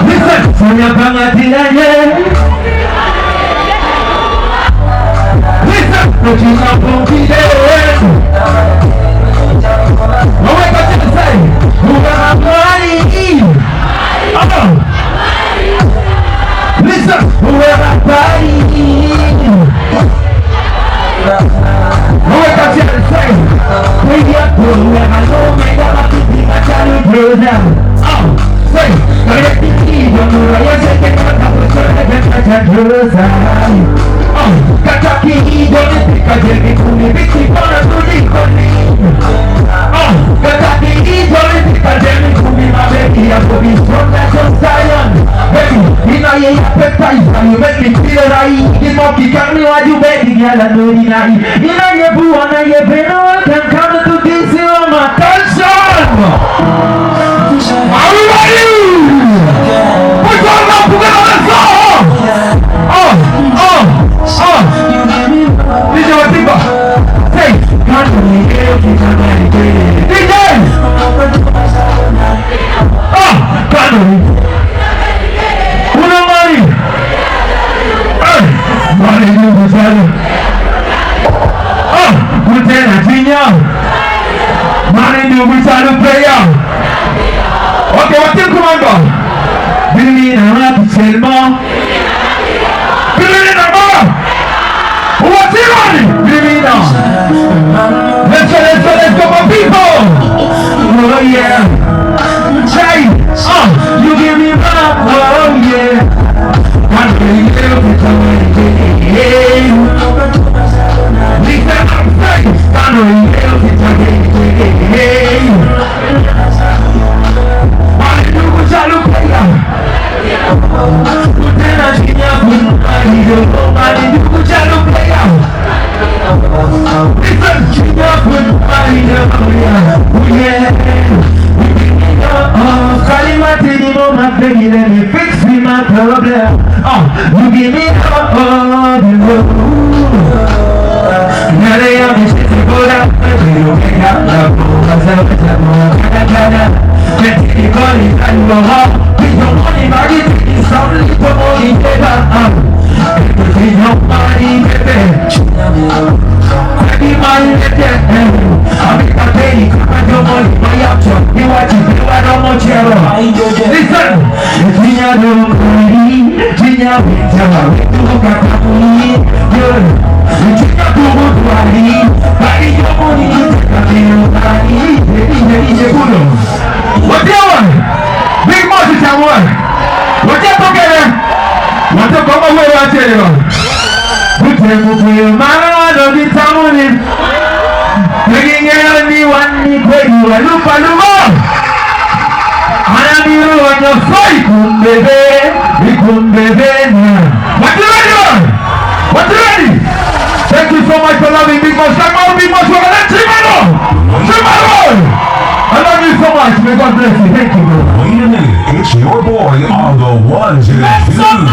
Listen, sonia pangatilanye. Listen, nochina pompide. Waweka tena sai. Ugamani. Listen, ugamani. Waweka tena sai. Kuya kuya malome kama kipiga cha lubrona. Say, kaya kikiyo muraya seke kata kusore kata drosa. Kata kikiyo nipika jemi kuni biki kona tulikoni. Kata kikiyo nipika jemi kuni mabeki ya kobi stronger than Zion. Baby, ina ye appetizer, you make me feel right. Imoki kami waju baby yala nuri nai. Ina ye buwana ye beno, I can come to this on my tension. Are you ready? Put your love together, let's go! DJ Watiba, say, can't you hear me? DJ! Can't you? Una money! Money, you was Lieutenant Junior! Money, you was player! Ok, what's your commando? Billy and I'm happy to tell more. Billy and I'm what's your money? Billy now. Let's go, my people. Oh yeah. Jay, you give me back. Oh yeah. Can't believe it's a listen, I'm saying, can't believe it's a let me fix me my problem. You give me all the road. Now they have me sitting for that. You don't get out of myself. Let's see the money and go home. With your money, money, it's something for money, paper. With your money, baby. Baby, money, baby. I'll make a penny, and your money, my option. You watch it, you are no more cherry. Listen, it's me, I don't believe. Ginya, Winter, we do got a money. Good. You take a good money. Buy your money, you take a little money. What do you want? Big Moses, I want. What you together? What you come away and tell you? We take a man of the town. Bringing anyone, you are look on the wall. I am you on your fight, baby. What you ready? What you ready? Thank you so much for loving Big Boss. Come on, Big Boss. We're going to I love you so much. May God bless you. Thank you, bro. Wait a minute. It's your boy on the ones and twos.